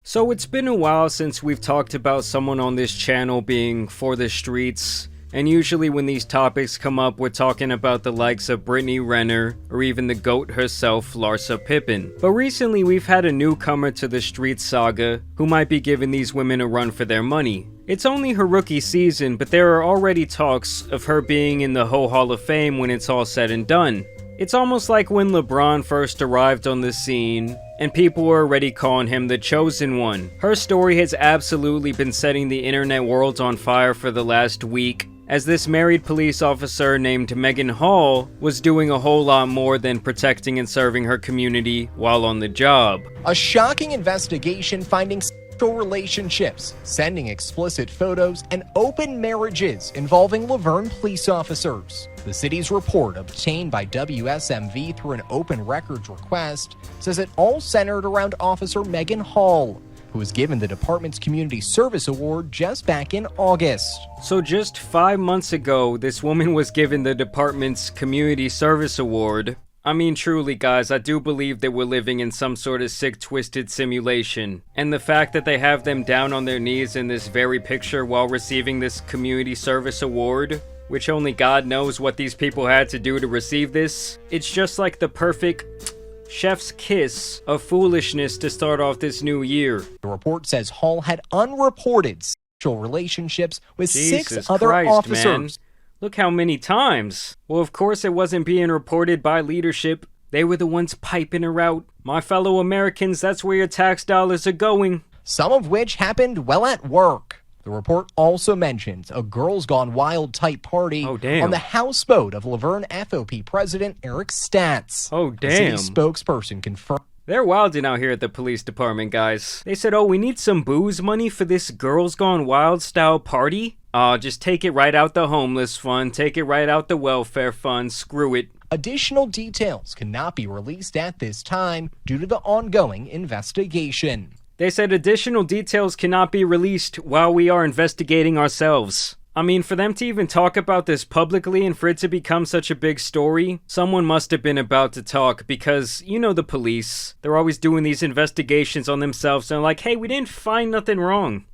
So it's been a while since we've talked about someone on this channel being for the streets, and usually when these topics come up we're talking about the likes of Brittany Renner or even the GOAT herself, Larsa Pippen. But recently we've had a newcomer to the streets saga who might be giving these women a run for their money. It's only her rookie season, but there are already talks of her being in the Ho Hall of Fame when it's all said and done. It's almost like when LeBron first arrived on the scene, and people were already calling him the chosen one. Her story has absolutely been setting the internet world on fire for the last week, as this married police officer named Maegan Hall was doing a whole lot more than protecting and serving her community while on the job. A shocking investigation finding sexual relationships, sending explicit photos, and open marriages involving Laverne police officers. The city's report, obtained by WSMV through an open records request, says it all centered around Officer Maegan Hall, who was given the department's Community Service Award just back in August. So just 5 months ago, this woman was given the department's Community Service Award. I mean, truly guys, I do believe that we're living in some sort of sick, twisted simulation. And the fact that they have them down on their knees in this very picture while receiving this Community Service Award, which only God knows what these people had to do to receive this, it's just like the perfect chef's kiss of foolishness to start off this new year. The report says Hall had unreported sexual relationships with Jesus 6 other Christ, officers. Man. Look how many times. Well, of course it wasn't being reported by leadership. They were the ones piping her out. My fellow Americans, that's where your tax dollars are going. Some of which happened while at work. The report also mentions a Girls Gone Wild type party on the houseboat of Laverne FOP President Eric Statz. Oh, The damn. city spokesperson confirmed. They're wilding out here at the police department, guys. They said, oh, we need some booze money for this Girls Gone Wild style party? Just take it right out the homeless fund, take it right out the welfare fund, screw it. Additional details cannot be released at this time due to the ongoing investigation. They said additional details cannot be released while we are investigating ourselves. I mean, for them to even talk about this publicly and for it to become such a big story, someone must have been about to talk because, you know, the police, they're always doing these investigations on themselves and they're like, hey, we didn't find nothing wrong.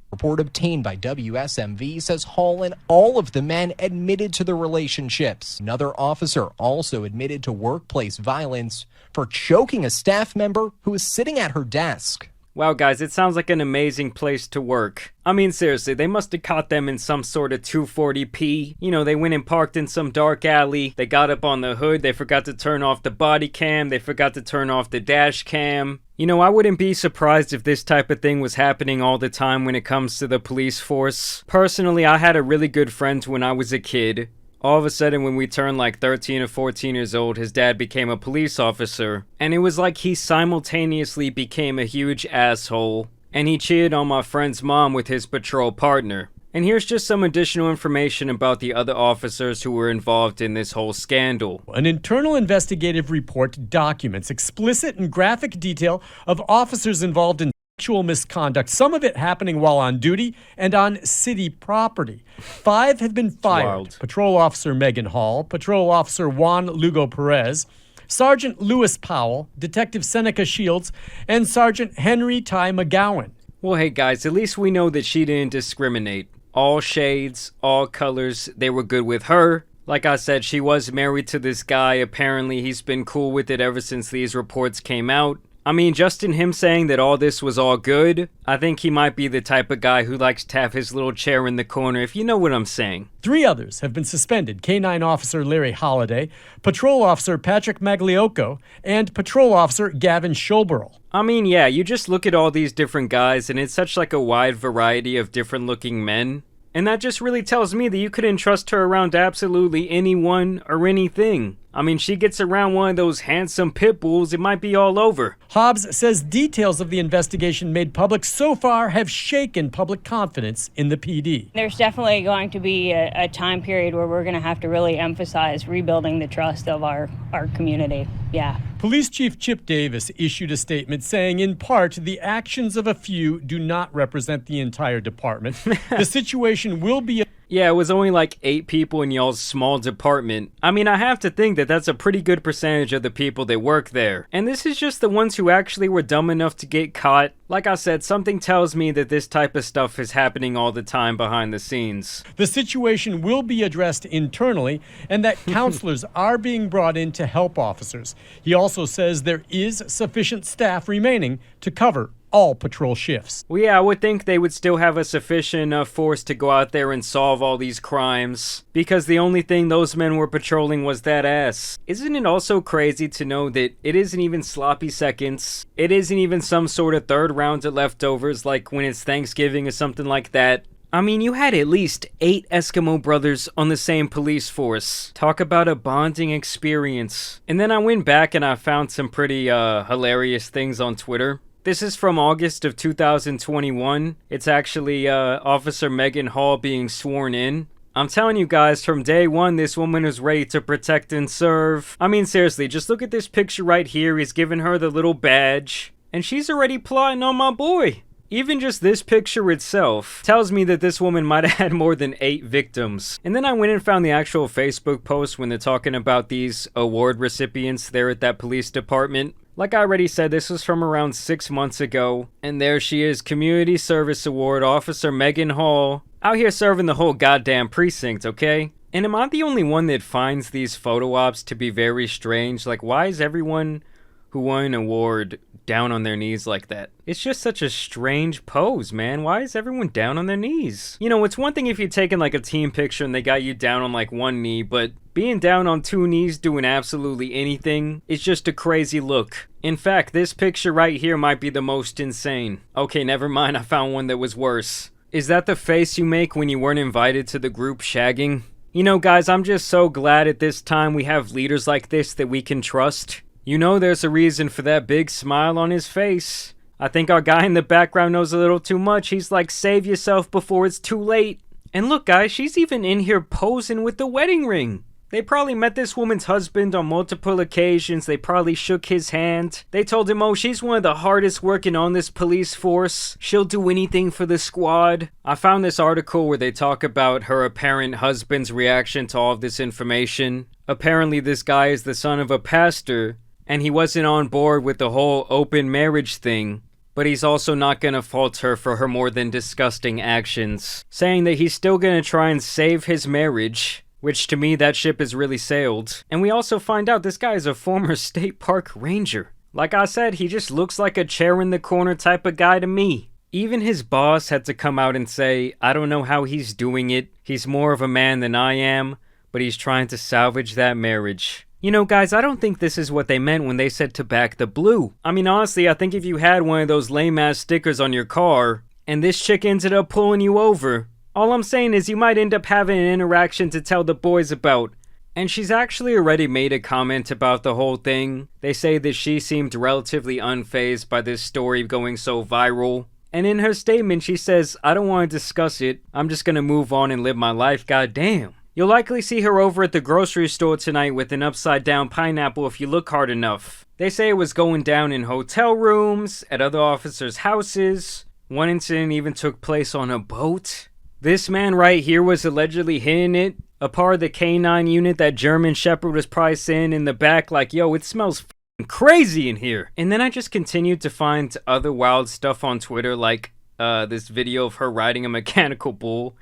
Report obtained by WSMV says Hall and all of the men admitted to the relationships. Another officer also admitted to workplace violence for choking a staff member who was sitting at her desk. Wow, guys, it sounds like an amazing place to work. I mean, seriously, they must have caught them in some sort of 240p. You know, they went and parked in some dark alley. They got up on the hood. They forgot to turn off the body cam. They forgot to turn off the dash cam. You know, I wouldn't be surprised if this type of thing was happening all the time when it comes to the police force. Personally, I had a really good friend when I was a kid. All of a sudden, when we turned like 13 or 14 years old, his dad became a police officer. And it was like he simultaneously became a huge asshole. And he cheated on my friend's mom with his patrol partner. And here's just some additional information about the other officers who were involved in this whole scandal. An internal investigative report documents explicit and graphic detail of officers involved in sexual misconduct, some of it happening while on duty and on city property. 5 have been fired. Wild. Patrol Officer Maegan Hall, Patrol Officer Juan Lugo Perez, Sergeant Lewis Powell, Detective Seneca Shields, and Sergeant Henry Ty McGowan. Well, hey guys, at least we know that she didn't discriminate. All shades, all colors, they were good with her. Like I said, she was married to this guy. Apparently, he's been cool with it ever since these reports came out. I mean, just in him saying that all this was all good, I think he might be the type of guy who likes to have his little chair in the corner, if you know what I'm saying. 3 others have been suspended: K-9 Officer Larry Holliday, Patrol Officer Patrick Magliocco, and Patrol Officer Gavin Schulberl. I mean, yeah, you just look at all these different guys, and it's such like a wide variety of different looking men. And that just really tells me that you couldn't trust her around absolutely anyone or anything. I mean, she gets around one of those handsome pit bulls, it might be all over. Hobbs says details of the investigation made public so far have shaken public confidence in the PD. There's definitely going to be a time period where we're going to have to really emphasize rebuilding the trust of our community. Yeah. Police Chief Chip Davis issued a statement saying, in part, the actions of a few do not represent the entire department. The situation will be Yeah, it was only like 8 people in y'all's small department. I mean, I have to think that that's a pretty good percentage of the people that work there. And this is just the ones who actually were dumb enough to get caught. Like I said, something tells me that this type of stuff is happening all the time behind the scenes. The situation will be addressed internally and that counselors are being brought in to help officers. He also says there is sufficient staff remaining to cover all patrol shifts. Well, yeah, I would think they would still have a sufficient enough force to go out there and solve all these crimes, because the only thing those men were patrolling was that ass. Isn't it also crazy to know that it isn't even sloppy seconds? It isn't even some sort of third round of leftovers like when it's Thanksgiving or something like that. I mean, you had at least 8 Eskimo brothers on the same police force. Talk about a bonding experience. And then I went back and I found some pretty hilarious things on Twitter. This is from August of 2021. It's actually Officer Maegan Hall being sworn in. I'm telling you guys, from day one, this woman is ready to protect and serve. I mean, seriously, just look at this picture right here. He's giving her the little badge, and she's already plotting on my boy. Even just this picture itself tells me that this woman might have had more than 8 victims. And then I went and found the actual Facebook post when they're talking about these award recipients there at that police department. Like I already said, this was from around 6 months ago. And there she is, Community Service Award, Officer Maegan Hall. Out here serving the whole goddamn precinct, okay? And am I the only one that finds these photo ops to be very strange? Like, why is everyone who won an award down on their knees like that? It's just such a strange pose, man. Why is everyone down on their knees? You know, it's one thing if you're taking like a team picture and they got you down on like one knee, but being down on 2 knees doing absolutely anything is just a crazy look. In fact, this picture right here might be the most insane. Okay, never mind, I found one that was worse. Is that the face you make when you weren't invited to the group shagging? You know, guys, I'm just so glad at this time we have leaders like this that we can trust. You know there's a reason for that big smile on his face. I think our guy in the background knows a little too much. He's like, save yourself before it's too late. And look, guys, she's even in here posing with the wedding ring. They probably met this woman's husband on multiple occasions. They probably shook his hand. They told him, oh, she's one of the hardest working on this police force. She'll do anything for the squad. I found this article where they talk about her apparent husband's reaction to all of this information. Apparently, this guy is the son of a pastor, and he wasn't on board with the whole open marriage thing. But he's also not gonna fault her for her more than disgusting actions, saying that he's still gonna try and save his marriage. Which to me, that ship has really sailed. And we also find out this guy is a former state park ranger. Like I said, he just looks like a chair in the corner type of guy to me. Even his boss had to come out and say, I don't know how he's doing it. He's more of a man than I am, but he's trying to salvage that marriage. You know, guys, I don't think this is what they meant when they said to back the blue. I mean, honestly, I think if you had one of those lame-ass stickers on your car, and this chick ended up pulling you over, all I'm saying is you might end up having an interaction to tell the boys about. And she's actually already made a comment about the whole thing. They say that she seemed relatively unfazed by this story going so viral. And in her statement, she says, I don't want to discuss it. I'm just gonna move on and live my life, goddamn. You'll likely see her over at the grocery store tonight with an upside down pineapple if you look hard enough. They say it was going down in hotel rooms, at other officers' houses. One incident even took place on a boat. This man right here was allegedly hitting it. A part of the K9 unit that German Shepherd was probably saying in the back like, yo, it smells crazy in here. And then I just continued to find other wild stuff on Twitter, like this video of her riding a mechanical bull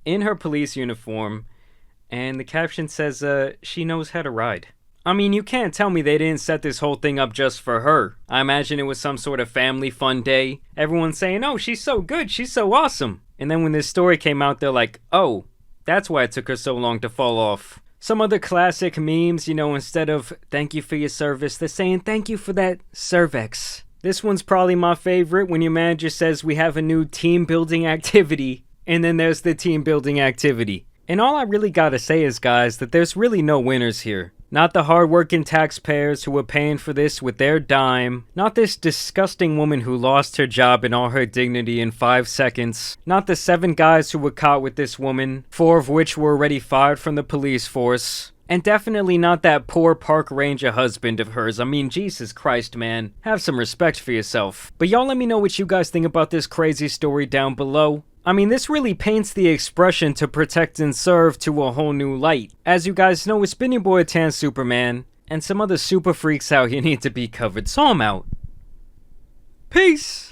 in her police uniform. And the caption says, she knows how to ride. I mean, you can't tell me they didn't set this whole thing up just for her. I imagine it was some sort of family fun day. Everyone's saying, oh, she's so good, she's so awesome. And then when this story came out, they're like, oh, that's why it took her so long to fall off. Some other classic memes, you know, instead of thank you for your service, they're saying thank you for that cervix. This one's probably my favorite when your manager says we have a new team building activity, and then there's the team building activity. And all I really gotta say is, guys, that there's really no winners here. Not the hardworking taxpayers who were paying for this with their dime. Not this disgusting woman who lost her job and all her dignity in 5 seconds. Not the 7 guys who were caught with this woman, 4 of which were already fired from the police force. And definitely not that poor park ranger husband of hers. I mean, Jesus Christ, man. Have some respect for yourself. But y'all let me know what you guys think about this crazy story down below. I mean, this really paints the expression to protect and serve to a whole new light. As you guys know, it's been your boy Tan Superman, and some other super freaks out here need to be covered, so I'm out. Peace!